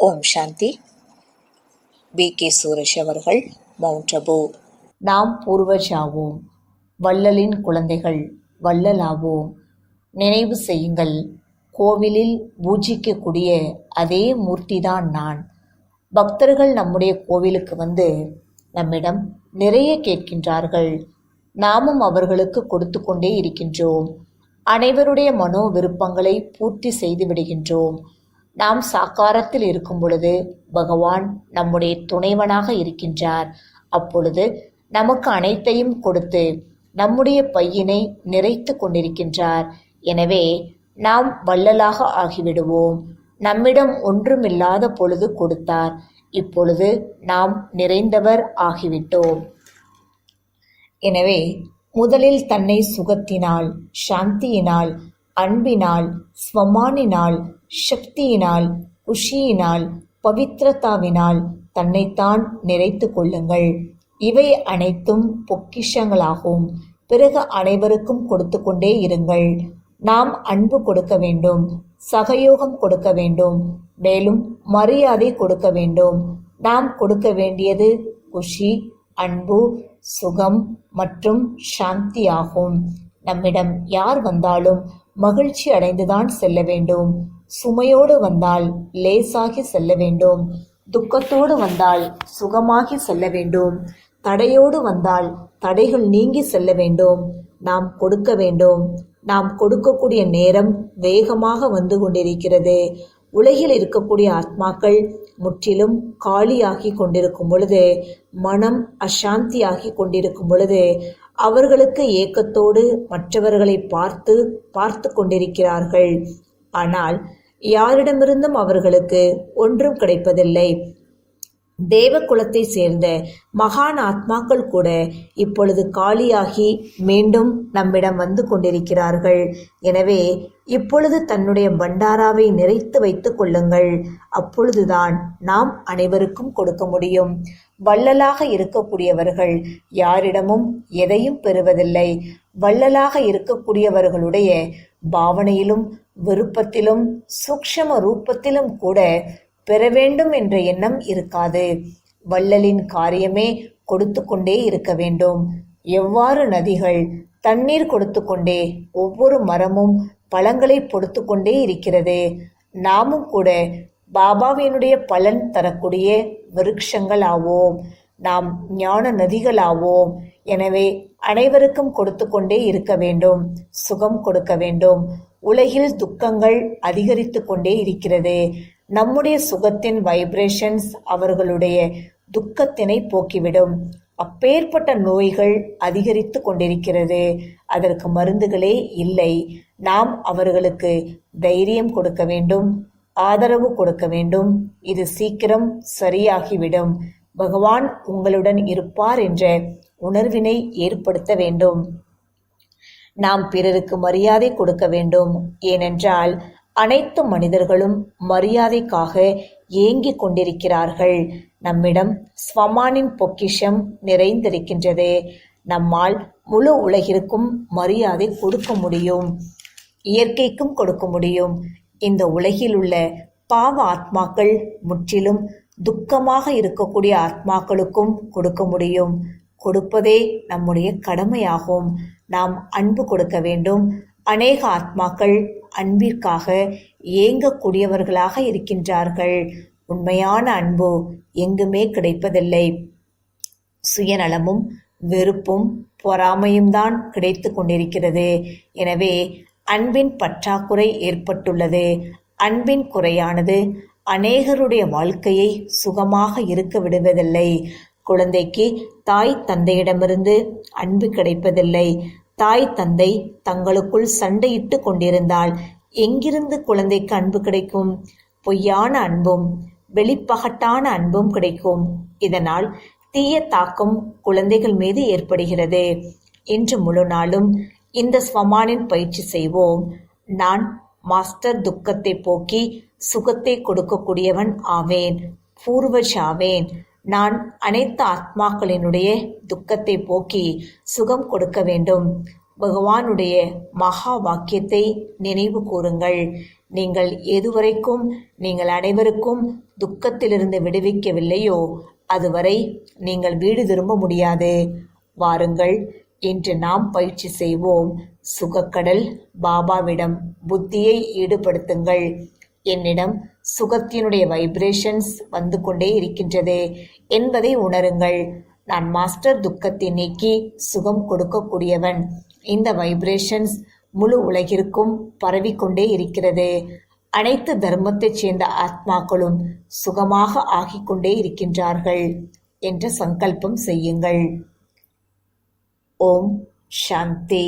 ஓம் சாந்தி. B.K. Suresh அவர்கள், mount Abu. நாம் பூர்வஜாவோம், வள்ளலின் குழந்தைகள், வள்ளலாவோம். நினைவு செய்யுங்கள், கோவிலில் பூஜிக்கக்கூடிய அதே மூர்த்திதான் நான். பக்தர்கள் நம்முடைய கோவிலுக்கு வந்து நம்மிடம் நிறைய கேட்கின்றார்கள். நாமும் அவர்களுக்கு கொடுத்து கொண்டே இருக்கின்றோம். அனைவருடைய மனோ விருப்பங்களை பூர்த்தி செய்து விடுகின்றோம். நாம் சாக்காரத்தில் இருக்கும் பொழுது பகவான் நம்முடைய துணைவனாக இருக்கின்றார். அப்பொழுது நமக்கு அனைத்தையும் கொடுத்து நம்முடைய பையினை நிறைத்து கொண்டிருக்கின்றார். எனவே நாம் வள்ளலாக ஆகிவிடுவோம். நம்மிடம் ஒன்றுமில்லாத பொழுது கொடுத்தார். இப்பொழுது நாம் நிறைந்தவர் ஆகிவிட்டோம். எனவே முதலில் தன்னை சுகத்தினால், சாந்தியினால், அன்பினால், ஸ்வமானினால், சக்தியினால், குஷியினால், பவித்ரதாவினால் தன்னைத்தான் நிறைத்து கொள்ளுங்கள். இவை அனைத்தும் பொக்கிஷங்களாகும். பிறகு அனைவருக்கும் கொடுத்து கொண்டே இருங்கள். நாம் அன்பு கொடுக்க வேண்டும், சகயோகம் கொடுக்க வேண்டும், மேலும் மரியாதை கொடுக்க வேண்டும். நாம் கொடுக்க வேண்டியது குஷி, அன்பு, சுகம் மற்றும் சாந்தி ஆகும். நம்மிடம் யார் வந்தாலும் மகிழ்ச்சி அடைந்துதான் செல்ல வேண்டும். சுமையோடு வந்தால் லேசாகி செல்ல வேண்டும். துக்கத்தோடு வந்தால் சுகமாகி செல்ல வேண்டும். தடையோடு வந்தால் தடைகள் நீங்கி செல்ல வேண்டும். நாம் கொடுக்க வேண்டும். நாம் கொடுக்கக்கூடிய நேரம் வேகமாக வந்து கொண்டிருக்கிறது. உலகில் இருக்கக்கூடிய ஆத்மாக்கள் முற்றிலும் காலியாகி கொண்டிருக்கும் பொழுது, மனம் அசாந்தியாகி கொண்டிருக்கும் பொழுது, அவர்களுக்கு ஏக்கத்தோடு மற்றவர்களை பார்த்து கொண்டிருக்கிறார்கள். ஆனால் யாரிடமிருந்தும் அவர்களுக்கு ஒன்றும் கிடைப்பதில்லை. தேவ குலத்தை சேர்ந்த மகான் ஆத்மாக்கள் கூட இப்பொழுது காலியாகி மீண்டும் நம்மிடம் வந்து கொண்டிருக்கிறார்கள். எனவே இப்பொழுது தன்னுடைய பண்டாராவை நிறைத்து வைத்துக் கொள்ளுங்கள். அப்பொழுதுதான் நாம் அனைவருக்கும் கொடுக்க முடியும். வள்ளலாக இருக்கக்கூடியவர்கள் யாரிடமும் எதையும் பெறுவதில்லை. வள்ளலாக இருக்கக்கூடியவர்களுடைய பாவனையிலும் விருப்பத்திலும் சூக்ஷ்ம ரூபத்திலும் கூட பெற வேண்டும் என்ற எண்ணம் இருக்காது. வள்ளலின் காரியமே கொடுத்து கொண்டே இருக்க வேண்டும். எவ்வாறு நதிகள் தண்ணீர் கொடுத்து கொண்டே ஒவ்வொரு மரமும் பழங்களை பொறுத்து கொண்டே இருக்கிறது, நாமும் கூட பாபாவினுடைய பலன் தரக்கூடிய விருட்சங்கள் ஆவோம். நாம் ஞான நதிகள் ஆவோம். எனவே அனைவருக்கும் கொடுத்து கொண்டே இருக்க வேண்டும். சுகம் கொடுக்க வேண்டும். உலகில் துக்கங்கள் அதிகரித்து கொண்டே இருக்கிறது. நம்முடைய சுகத்தின் வைப்ரேஷன்ஸ் அவர்களுடைய துக்கத்தினை போக்கிவிடும். அப்பேற்பட்ட நோய்கள் அதிகரித்து கொண்டிருக்கிறது. அதற்கு மருந்துகளே இல்லை. நாம் அவர்களுக்கு தைரியம் கொடுக்க வேண்டும், ஆதரவு கொடுக்க வேண்டும். இது சீக்கிரம் சரியாகிவிடும். பகவான் உங்களுடன் இருப்பார் என்ற உணர்வினை ஏற்படுத்த வேண்டும். நாம் பிறருக்கு மரியாதை கொடுக்க வேண்டும். ஏனென்றால் அனைத்து மனிதர்களும் மரியாதைக்காக ஏங்கிக் கொண்டிருக்கிறார்கள். நம்மிடம் ஸ்வமானின் பொக்கிஷம் நிறைந்திருக்கின்றது. நம்மால் முழு உலகிற்கும் மரியாதை கொடுக்க முடியும். இயற்கைக்கும் கொடுக்க முடியும். இந்த உலகில் உள்ள பாவ ஆத்மாக்கள் முற்றிலும் துக்கமாக இருக்கக்கூடிய ஆத்மாக்களுக்கும் கொடுக்க முடியும். கொடுப்பதே நம்முடைய கடமையாகும். நாம் அன்பு கொடுக்க வேண்டும். அநேக ஆத்மாக்கள் அன்பிற்காக ஏங்கக்கூடியவர்களாக இருக்கின்றார்கள். உண்மையான அன்பு எங்குமே கிடைப்பதில்லை. சுயநலமும் வெறுப்பும் பொறாமையும் தான் கிடைத்து கொண்டிருக்கிறது. எனவே அன்பின் பற்றாக்குறை ஏற்பட்டுள்ளது. அன்பின் குறையானது அநேகருடைய வாழ்க்கையை சுகமாக இருக்க விடுவதில்லை. குழந்தைக்கு தாய் தந்தையிடமிருந்து அன்பு கிடைப்பதில்லை. தாய் தந்தை தங்களுக்குள் சண்டையிட்டு கொண்டிருந்தால் எங்கிருந்து குழந்தைக்கு அன்பு கிடைக்கும்? பொய்யான அன்பும் வெளிப்பகட்டான அன்பும் கிடைக்கும். இதனால் தீய தாக்கம் குழந்தைகள் மீது ஏற்படுகிறது. இன்று முழு நாளும் இந்த ஸ்வமானின் பயிற்சி செய்வோம். நான் மாஸ்டர் துக்கத்தை போக்கி சுகத்தை கொடுக்கக்கூடியவன் ஆவேன், பூர்வஜாவேன். நான் அனைத்து ஆத்மாக்களினுடைய துக்கத்தை போக்கி சுகம் கொடுக்க வேண்டும். பகவானுடைய மகா வாக்கியத்தை நினைவு கூறுங்கள். நீங்கள் எதுவரைக்கும் நீங்கள் அனைவருக்கும் துக்கத்திலிருந்து விடுவிக்கவில்லையோ அதுவரை நீங்கள் வீடு திரும்ப முடியாது. வாருங்கள், இன்று நாம் பயிற்சி செய்வோம். சுகக்கடல் பாபாவிடம் புத்தியை ஈடுபடுத்துங்கள். என்னிடம் சுகத்தினுடைய வைப்ரேஷன்ஸ் வந்து கொண்டே இருக்கின்றது என்பதை உணருங்கள். நான் மாஸ்டர் துக்கத்தை நீக்கி சுகம் கொடுக்கக்கூடியவன். இந்த வைப்ரேஷன்ஸ் முழு உலகிற்கும் பரவிக்கொண்டே இருக்கிறது. அனைத்து தர்மத்தைச் சேர்ந்த ஆத்மாக்களும் சுகமாக ஆகிக்கொண்டே இருக்கின்றார்கள் என்ற சங்கல்பம் செய்யுங்கள். ஓம் சாந்தி.